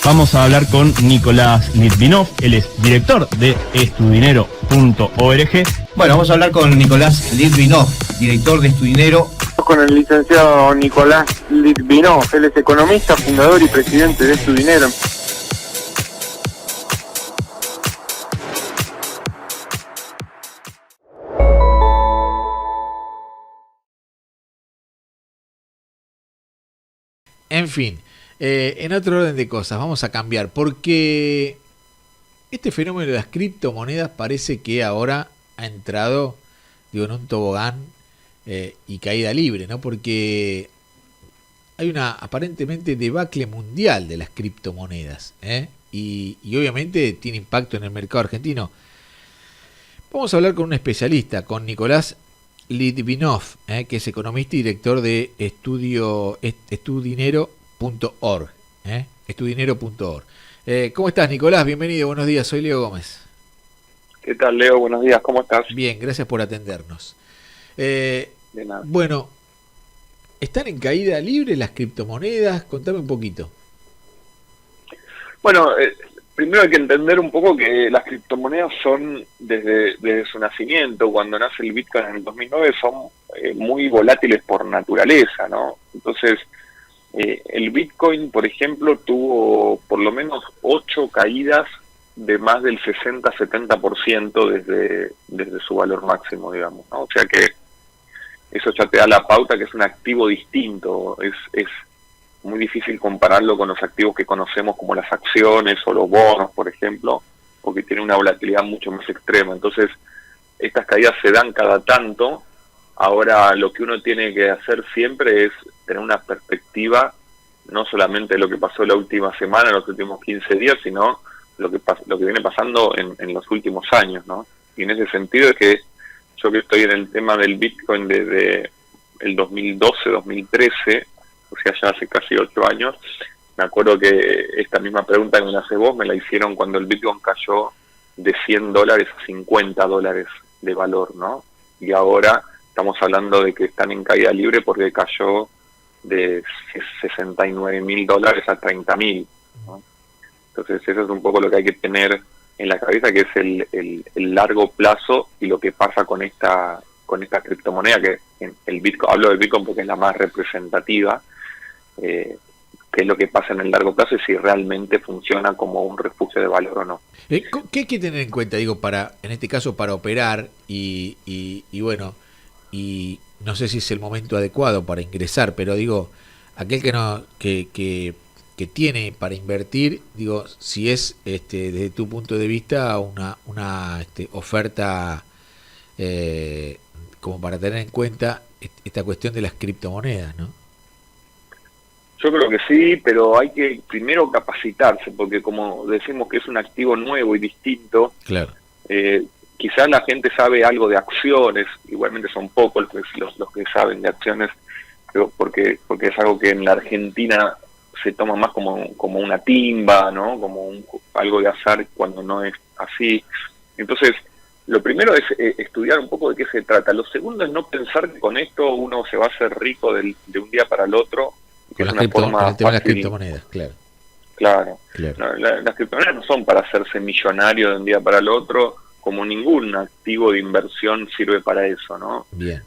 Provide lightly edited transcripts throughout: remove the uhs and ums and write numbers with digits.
Vamos a hablar con Nicolás Litvinov, él es director de estudinero.org. Bueno, vamos a hablar con Nicolás Litvinov, director de Estudinero. Con el licenciado Nicolás Litvinov, él es economista, fundador y presidente de Estudinero. En fin, en otro orden de cosas, vamos a cambiar, porque este fenómeno de las criptomonedas parece que ahora ha entrado, en un tobogán y caída libre, ¿no? Porque hay una aparentemente debacle mundial de las criptomonedas, y obviamente tiene impacto en el mercado argentino. Vamos a hablar con un especialista, con Nicolás Litvinov, que es economista y director de estudinero.org. Estudinero.org. ¿Cómo estás, Nicolás? Bienvenido, buenos días, soy Leo Gómez. ¿Qué tal, Leo? Buenos días, ¿cómo estás? Bien, gracias por atendernos. De nada. Bueno, ¿están en caída libre las criptomonedas? Contame un poquito. Bueno, primero hay que entender un poco que las criptomonedas son, desde su nacimiento, cuando nace el Bitcoin en el 2009, son muy volátiles por naturaleza, ¿no? Entonces, el Bitcoin, por ejemplo, tuvo por lo menos 8 caídas de más del 60-70% desde su valor máximo, digamos, ¿no? O sea que eso ya te da la pauta que es un activo distinto, es muy difícil compararlo con los activos que conocemos como las acciones o los bonos, por ejemplo, porque tiene una volatilidad mucho más extrema. Entonces, estas caídas se dan cada tanto. Ahora, lo que uno tiene que hacer siempre es tener una perspectiva, no solamente de lo que pasó la última semana, los últimos 15 días, sino lo que viene pasando en los últimos años, ¿no? Y en ese sentido es que yo que estoy en el tema del Bitcoin desde el 2012-2013, o sea, ya hace casi 8 años, me acuerdo que esta misma pregunta que me la haces vos, me la hicieron cuando el Bitcoin cayó de $100 a $50 de valor, ¿no? Y ahora estamos hablando de que están en caída libre porque cayó de $69.000 a $30.000, ¿no? Entonces eso es un poco lo que hay que tener en la cabeza, que es el largo plazo y lo que pasa con esta criptomoneda, que el Bitcoin, hablo del Bitcoin porque es la más representativa, qué es lo que pasa en el largo plazo y si realmente funciona como un refugio de valor o no. ¿Qué hay que tener en cuenta, en este caso, para operar y bueno, y no sé si es el momento adecuado para ingresar, pero aquel que tiene para invertir, si es desde tu punto de vista una oferta como para tener en cuenta esta cuestión de las criptomonedas, ¿no? Yo creo que sí, pero hay que primero capacitarse, porque como decimos que es un activo nuevo y distinto, claro. Quizás la gente sabe algo de acciones, igualmente son pocos los que saben de acciones, pero porque es algo que en la Argentina se toma más como una timba, ¿no? Como algo de azar cuando no es así. Entonces, lo primero es estudiar un poco de qué se trata. Lo segundo es no pensar que con esto uno se va a hacer rico de un día para el otro. Con el tema de las criptomonedas, claro. Claro. No, las criptomonedas no son para hacerse millonario de un día para el otro, como ningún activo de inversión sirve para eso, ¿no? Bien.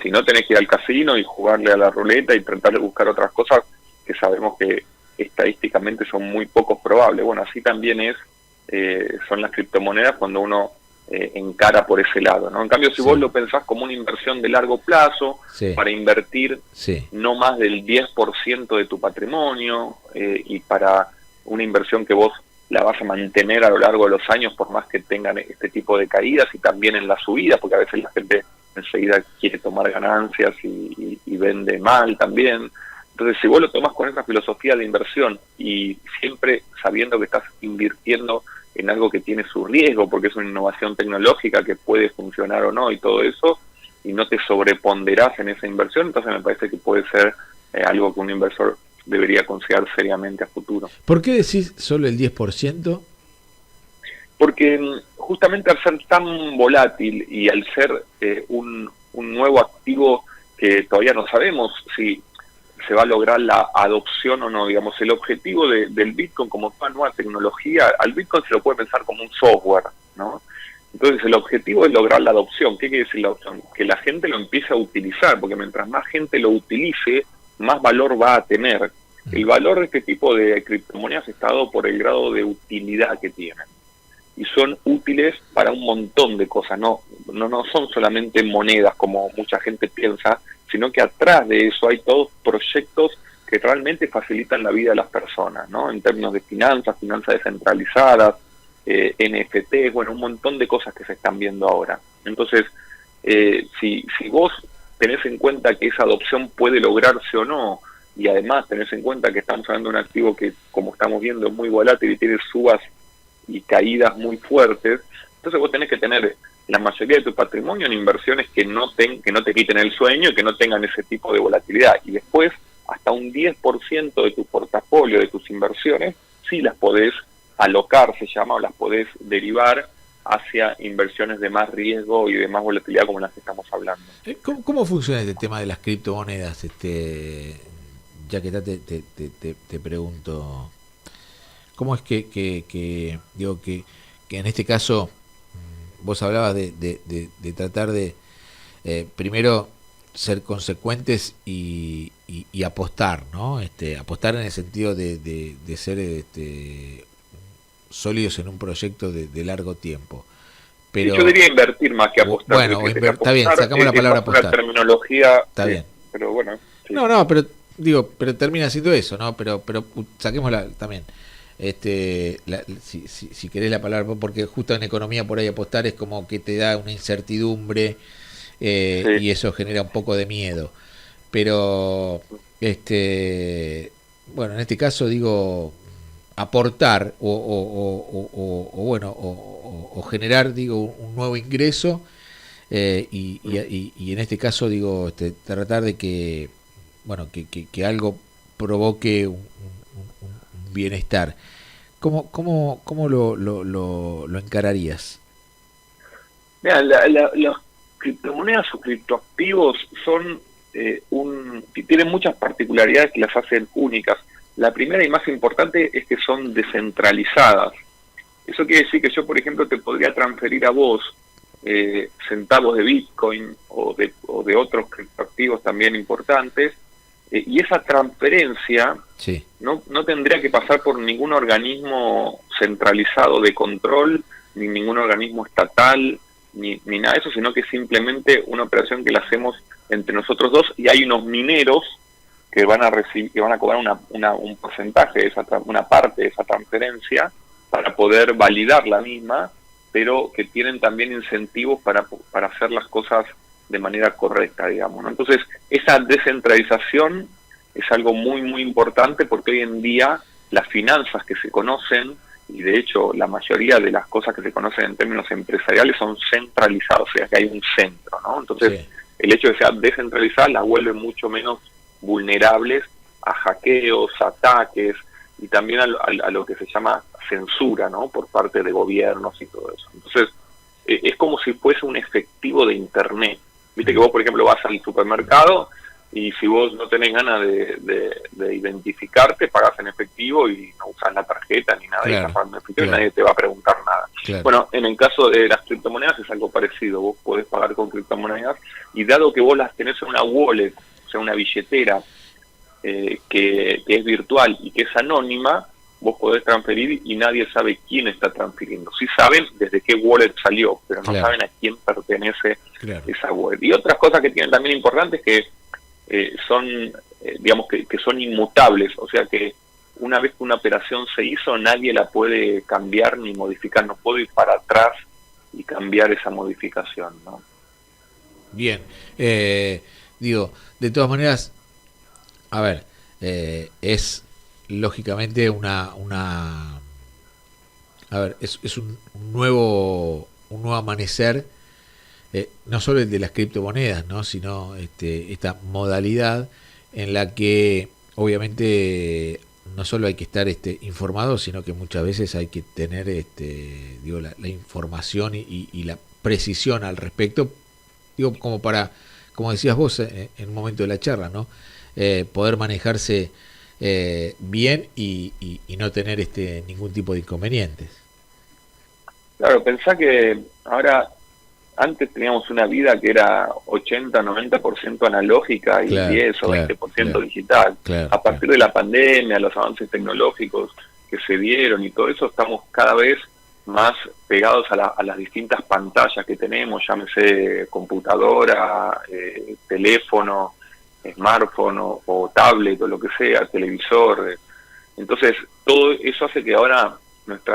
Si no, tenés que ir al casino y jugarle a la ruleta y tratar de buscar otras cosas que sabemos que estadísticamente son muy poco probables. Bueno, así también son las criptomonedas cuando uno encara por ese lado, ¿no? En cambio, si vos lo pensás como una inversión de largo plazo, para invertir no más del 10% de tu patrimonio, y para una inversión que vos la vas a mantener a lo largo de los años, por más que tengan este tipo de caídas y también en las subidas, porque a veces la gente enseguida quiere tomar ganancias y vende mal también. Entonces, si vos lo tomás con esa filosofía de inversión y siempre sabiendo que estás invirtiendo en algo que tiene su riesgo, porque es una innovación tecnológica que puede funcionar o no y todo eso, y no te sobreponderás en esa inversión, entonces me parece que puede ser algo que un inversor debería considerar seriamente a futuro. ¿Por qué decís solo el 10%? Porque justamente al ser tan volátil y al ser un nuevo activo que todavía no sabemos si se va a lograr la adopción o no. Digamos, el objetivo del Bitcoin como toda nueva tecnología, al Bitcoin se lo puede pensar como un software, ¿no? Entonces el objetivo es lograr la adopción. ¿Qué quiere decir la adopción? Que la gente lo empiece a utilizar, porque mientras más gente lo utilice, más valor va a tener. El valor de este tipo de criptomonedas está dado por el grado de utilidad que tienen. Y son útiles para un montón de cosas, no son solamente monedas como mucha gente piensa, sino que atrás de eso hay todos proyectos que realmente facilitan la vida de las personas, ¿no? En términos de finanzas descentralizadas, NFT, bueno, un montón de cosas que se están viendo ahora. Entonces, si vos tenés en cuenta que esa adopción puede lograrse o no, y además tenés en cuenta que estamos hablando de un activo que, como estamos viendo, es muy volátil y tiene subas y caídas muy fuertes, entonces vos tenés que tener la mayoría de tu patrimonio en inversiones que no te quiten el sueño y que no tengan ese tipo de volatilidad. Y después, hasta un 10% de tu portafolio, de tus inversiones, sí las podés alocar, se llama, o las podés derivar hacia inversiones de más riesgo y de más volatilidad como las que estamos hablando. ¿Cómo funciona este tema de las criptomonedas? Ya que te pregunto, ¿cómo es que en este caso vos hablabas de tratar de primero ser consecuentes y apostar, ¿no? Apostar en el sentido de ser sólidos en un proyecto de largo tiempo. Pero yo diría invertir más que apostar. Bueno, está bien, sacamos la palabra apostar. Una terminología. Está bien. Pero bueno. Sí. No, pero pero termina siendo eso, ¿no? Pero saquémosla también. Si querés la palabra, porque justo en economía por ahí apostar es como que te da una incertidumbre Sí. y eso genera un poco de miedo. Pero bueno, en este caso digo aportar o generar, digo, un nuevo ingreso y en este caso digo tratar de que que algo provoque un bienestar. ¿Cómo lo encararías? Mira, las criptomonedas o criptoactivos son tienen muchas particularidades que las hacen únicas. La primera y más importante es que son descentralizadas. Eso quiere decir que yo, por ejemplo, te podría transferir a vos centavos de Bitcoin o de otros criptoactivos también importantes, y esa transferencia sí, no tendría que pasar por ningún organismo centralizado de control, ni ningún organismo estatal, ni nada de eso, sino que es simplemente una operación que la hacemos entre nosotros dos, y hay unos mineros que van a cobrar un porcentaje, una parte de esa transferencia para poder validar la misma, pero que tienen también incentivos para hacer las cosas de manera correcta, digamos, ¿no? Entonces, esa descentralización es algo muy, muy importante, porque hoy en día las finanzas que se conocen, y de hecho la mayoría de las cosas que se conocen en términos empresariales son centralizadas, o sea que hay un centro, ¿no? Entonces, sí, el hecho de ser descentralizada las vuelve mucho menos vulnerables a hackeos, ataques, y también a lo que se llama censura, ¿no? Por parte de gobiernos y todo eso. Entonces, es como si fuese un efectivo de Internet. Viste que vos, por ejemplo, vas al supermercado y si vos no tenés ganas de identificarte, pagás en efectivo y no usás la tarjeta ni nada, claro, y estás pagando en efectivo, claro, y nadie te va a preguntar nada. Claro. Bueno, en el caso de las criptomonedas es algo parecido. Vos podés pagar con criptomonedas, y dado que vos las tenés en una wallet, o sea, una billetera que es virtual y que es anónima, vos podés transferir y nadie sabe quién está transfiriendo. Sí saben desde qué wallet salió, pero no, claro, saben a quién pertenece, claro, esa wallet. Y otras cosas que tienen también importantes que son, digamos, que son inmutables, o sea que una vez que una operación se hizo, nadie la puede cambiar ni modificar, no puedo ir para atrás y cambiar esa modificación, ¿no? Bien, digo, de todas maneras, a ver, es lógicamente un nuevo amanecer, no solo el de las criptomonedas, ¿no? Sino esta modalidad en la que obviamente no solo hay que estar informado, sino que muchas veces hay que tener la información y la precisión al respecto, digo, como decías vos en un momento de la charla, ¿no? poder manejarse bien y no tener ningún tipo de inconvenientes. Claro, pensá que ahora, antes teníamos una vida que era 80-90% analógica y Claro, 10 o claro, 20% claro, digital. claro, A partir de la pandemia, los avances tecnológicos que se dieron y todo eso, estamos cada vez más pegados a las distintas pantallas que tenemos, llámese computadora, teléfono, smartphone o tablet o lo que sea, televisor. Entonces, todo eso hace que ahora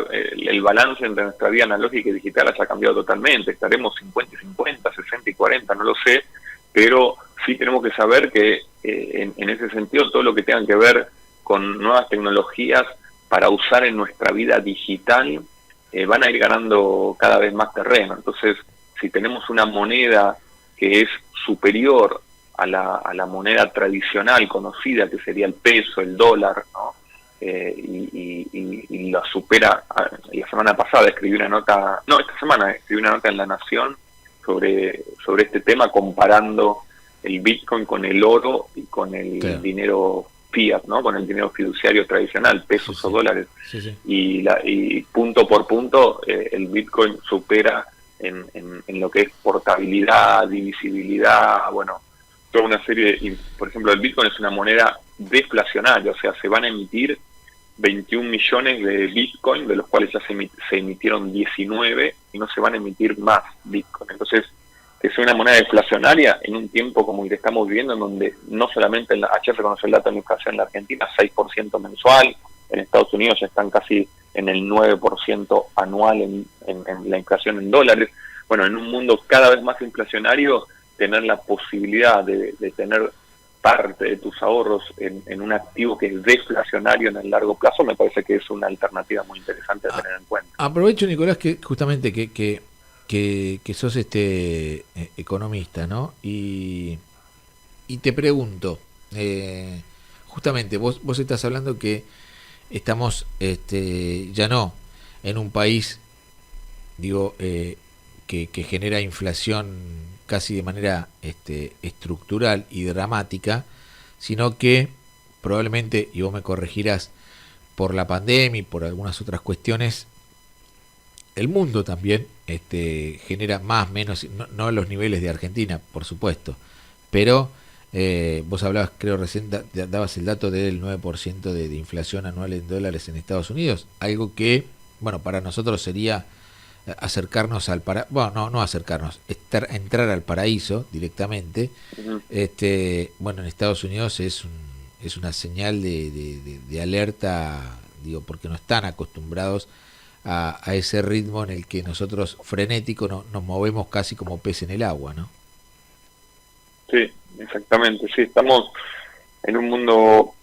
el balance entre nuestra vida analógica y digital haya cambiado totalmente. Estaremos 50 y 50, 60 y 40, no lo sé, pero sí tenemos que saber que en ese sentido todo lo que tenga que ver con nuevas tecnologías para usar en nuestra vida digital van a ir ganando cada vez más terreno. Entonces, si tenemos una moneda que es superior a la moneda tradicional conocida, que sería el peso, el dólar, ¿no? Y la supera. La semana pasada escribí una nota, no, esta semana escribí una nota en La Nación sobre este tema, comparando el Bitcoin con el oro y con el Claro. dinero fiat, ¿no? Con el dinero fiduciario tradicional, pesos Sí, o sí. dólares. Sí, sí. Y punto por punto el Bitcoin supera en lo que es portabilidad, divisibilidad, bueno, toda una serie por ejemplo, el Bitcoin es una moneda deflacionaria, o sea, se van a emitir 21 millones de Bitcoin, de los cuales ya se emitieron 19 y no se van a emitir más Bitcoin. Entonces, que sea una moneda deflacionaria en un tiempo como el que estamos viviendo, en donde no solamente ayer se conoció el dato de inflación en la Argentina, 6% mensual, en Estados Unidos ya están casi en el 9% anual en la inflación en dólares. Bueno, en un mundo cada vez más inflacionario, tener la posibilidad de tener parte de tus ahorros en un activo que es deflacionario en el largo plazo, me parece que es una alternativa muy interesante a tener en cuenta. Aprovecho, Nicolás, que justamente que sos economista, ¿no? Y te pregunto, justamente vos estás hablando que estamos ya no en un país, digo, que genera inflación casi de manera estructural y dramática, sino que probablemente, y vos me corregirás, por la pandemia y por algunas otras cuestiones, el mundo también genera más, menos, no a los niveles de Argentina, por supuesto, pero vos hablabas, creo recién, dabas el dato del 9% de inflación anual en dólares en Estados Unidos, algo que, bueno, para nosotros sería acercarnos al paraíso, bueno, no acercarnos, entrar al paraíso directamente. Uh-huh. Bueno, en Estados Unidos es una señal de alerta, digo, porque no están acostumbrados a ese ritmo en el que nosotros frenético nos movemos casi como pez en el agua, ¿no? Sí, exactamente, sí, estamos en un mundo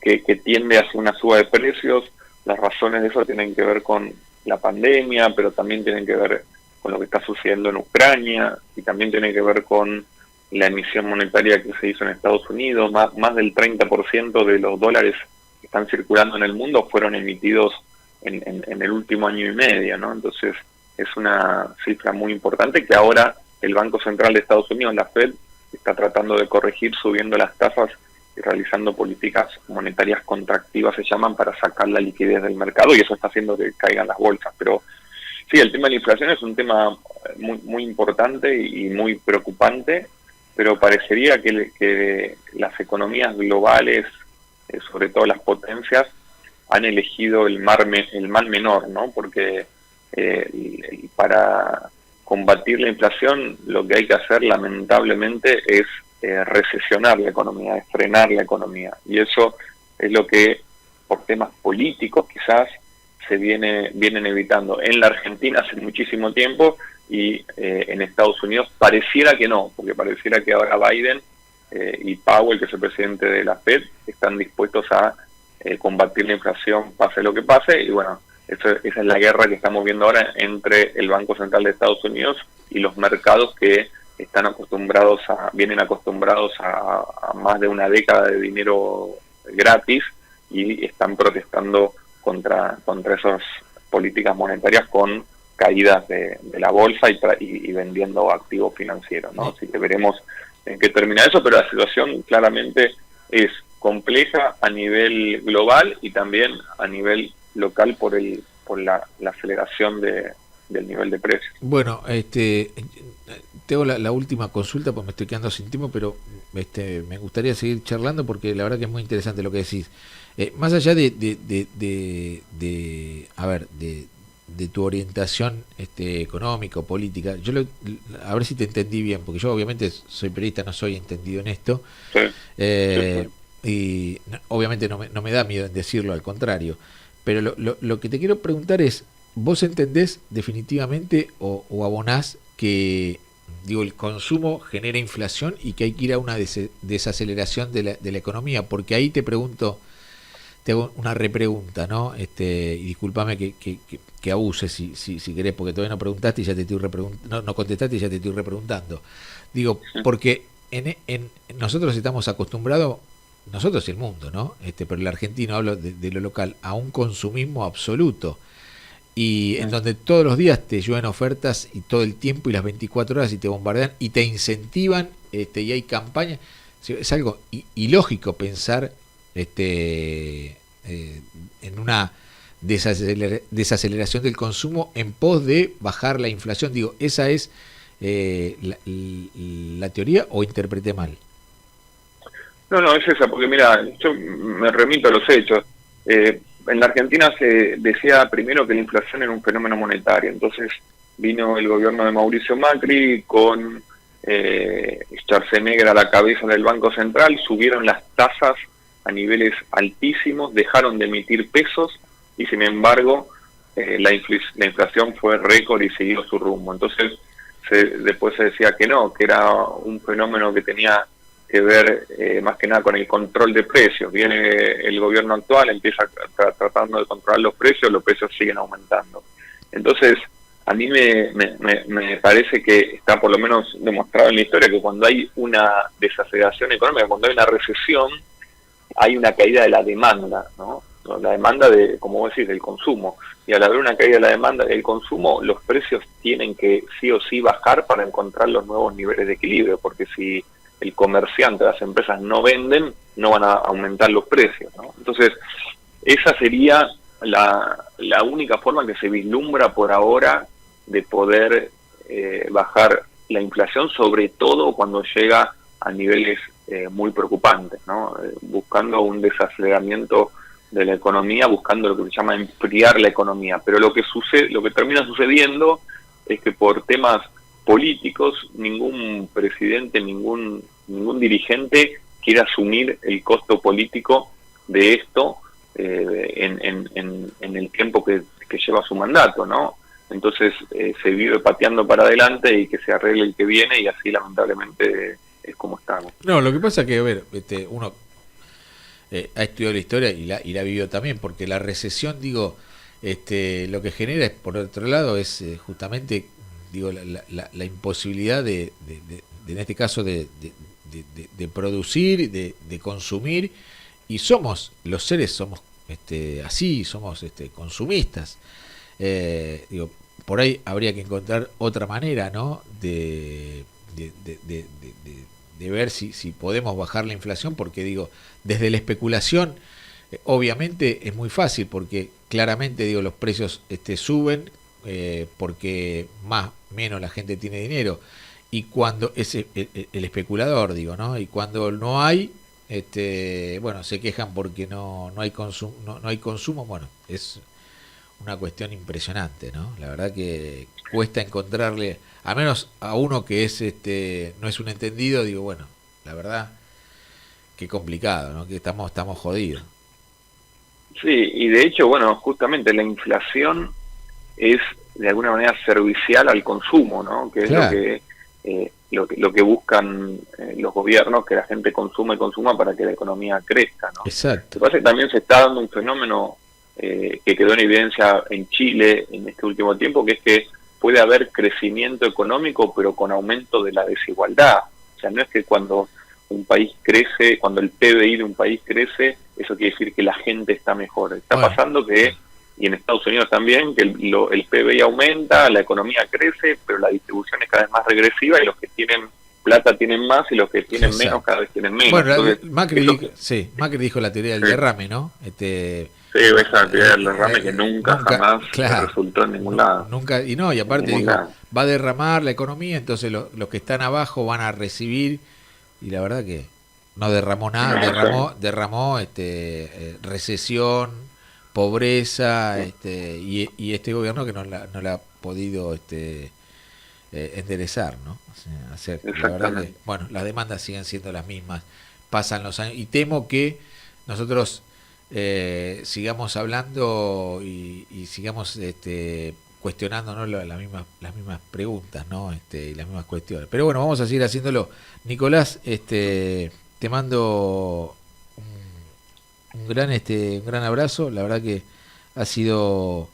que tiende hacia una suba de precios. Las razones de eso tienen que ver con la pandemia, pero también tienen que ver con lo que está sucediendo en Ucrania y también tiene que ver con la emisión monetaria que se hizo en Estados Unidos. Más del 30% de los dólares que están circulando en el mundo fueron emitidos en el último año y medio, ¿no? Entonces es una cifra muy importante que ahora el Banco Central de Estados Unidos, la Fed, está tratando de corregir subiendo las tasas y realizando políticas monetarias contractivas, se llaman, para sacar la liquidez del mercado, y eso está haciendo que caigan las bolsas. Pero sí, el tema de la inflación es un tema muy, muy importante y muy preocupante, pero parecería que las economías globales, sobre todo las potencias, han elegido el mal menor, ¿no? Porque para combatir la inflación lo que hay que hacer, lamentablemente, es recesionar la economía, es frenar la economía. Y eso es lo que, por temas políticos quizás, se vienen evitando en la Argentina hace muchísimo tiempo, y en Estados Unidos pareciera que no, porque pareciera que ahora Biden y Powell, que es el presidente de la Fed, están dispuestos a combatir la inflación pase lo que pase. Y bueno, esa es la guerra que estamos viendo ahora entre el Banco Central de Estados Unidos y los mercados que vienen acostumbrados a más de una década de dinero gratis, y están protestando contra esas políticas monetarias con caídas de la bolsa y vendiendo activos financieros, ¿no? Así que veremos en qué termina eso, pero la situación claramente es compleja a nivel global y también a nivel local por la aceleración del nivel de precios. Bueno, tengo la última consulta porque me estoy quedando sin tiempo, pero me gustaría seguir charlando porque la verdad que es muy interesante lo que decís. Más allá de tu orientación económica o política, a ver si te entendí bien, porque yo obviamente soy periodista, no soy entendido en esto, Sí, sí. Y obviamente no me da miedo en decirlo, al contrario, pero lo que te quiero preguntar es, ¿vos entendés definitivamente o abonás que el consumo genera inflación y que hay que ir a una desaceleración de la economía? Porque ahí te hago una repregunta, ¿no? Y discúlpame que abuse si querés, porque todavía no preguntaste y ya te estoy no contestaste y ya te estoy repreguntando. Digo, porque en nosotros estamos acostumbrados, nosotros y el mundo, ¿no? Pero el argentino, hablo de lo local, a un consumismo absoluto. Y en donde todos los días te llueven ofertas y todo el tiempo y las 24 horas y te bombardean y te incentivan, y hay campañas. Es algo ilógico pensar en una desaceleración del consumo en pos de bajar la inflación. Digo, ¿esa es la teoría o interpreté mal? No, es esa, porque mira, yo me remito a los hechos. En la Argentina se decía primero que la inflación era un fenómeno monetario, entonces vino el gobierno de Mauricio Macri con Schwarzenegger a la cabeza del Banco Central, subieron las tasas a niveles altísimos, dejaron de emitir pesos y sin embargo la inflación fue récord y siguió su rumbo. Entonces después se decía que no, que era un fenómeno que tenía que ver más que nada con el control de precios. Viene el gobierno actual, empieza tratando de controlar los precios siguen aumentando. Entonces, a mí me parece que está por lo menos demostrado en la historia que cuando hay una desaceleración económica, cuando hay una recesión, hay una caída de la demanda, ¿no? La demanda como vos decís, del consumo. Y al haber una caída de la demanda del consumo, los precios tienen que sí o sí bajar para encontrar los nuevos niveles de equilibrio, porque si el comerciante, las empresas no venden, no van a aumentar los precios, ¿no? Entonces, esa sería la única forma que se vislumbra por ahora de poder bajar la inflación, sobre todo cuando llega a niveles muy preocupantes, ¿no? Buscando un desaceleramiento de la economía, buscando lo que se llama enfriar la economía. Pero lo que termina sucediendo es que por temas políticos, ningún presidente, ningún dirigente quiere asumir el costo político de esto en el tiempo que lleva su mandato, ¿no? Entonces se vive pateando para adelante y que se arregle el que viene, y así lamentablemente es como estamos. No, lo que pasa es que, a ver, uno ha estudiado la historia y la vivió también, porque la recesión, lo que genera, por otro lado, es justamente la imposibilidad de en este caso de producir, de consumir, y los seres somos así, somos consumistas. Por ahí habría que encontrar otra manera, ¿no? de ver si podemos bajar la inflación, porque desde la especulación obviamente es muy fácil, porque claramente los precios suben porque menos la gente tiene dinero, y cuando es el especulador, ¿no? Y cuando no hay, se quejan porque no hay consumo. Bueno, es una cuestión impresionante, ¿no? La verdad que cuesta encontrarle, a menos a uno que no es un entendido, bueno, la verdad que complicado, ¿no? Que estamos jodidos. Sí, y de hecho, bueno, justamente la inflación es de alguna manera servicial al consumo, ¿no? Que es claro. Lo que buscan los gobiernos, que la gente consuma para que la economía crezca, ¿no? Exacto. Lo que pasa es que también se está dando un fenómeno que quedó en evidencia en Chile en este último tiempo, que es que puede haber crecimiento económico, pero con aumento de la desigualdad. O sea, no es que cuando un país crece, cuando el PBI de un país crece, eso quiere decir que la gente está mejor. Está pasando que, y en Estados Unidos también, que el PBI aumenta, la economía crece, pero la distribución es cada vez más regresiva, y los que tienen plata tienen más y los que tienen Exacto. menos cada vez tienen menos. Bueno, Entonces, Macri dijo la teoría del Sí. derrame, ¿no? sí, esa teoría del derrame que nunca jamás claro, resultó en ningún lado. nunca, y no, y aparte Ningún dijo, lado. va a derramar la economía, entonces los que están abajo van a recibir, y la verdad que no derramó nada, derramó recesión, pobreza, y este gobierno que no la ha podido enderezar, ¿no? O sea, la verdad que, bueno, las demandas siguen siendo las mismas, pasan los años, y temo que nosotros sigamos hablando y sigamos cuestionándonos las mismas preguntas, ¿no? Y las mismas cuestiones. Pero bueno, vamos a seguir haciéndolo. Nicolás, te mando un gran abrazo. La verdad que ha sido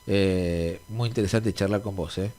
muy interesante charlar con vos, ¿eh?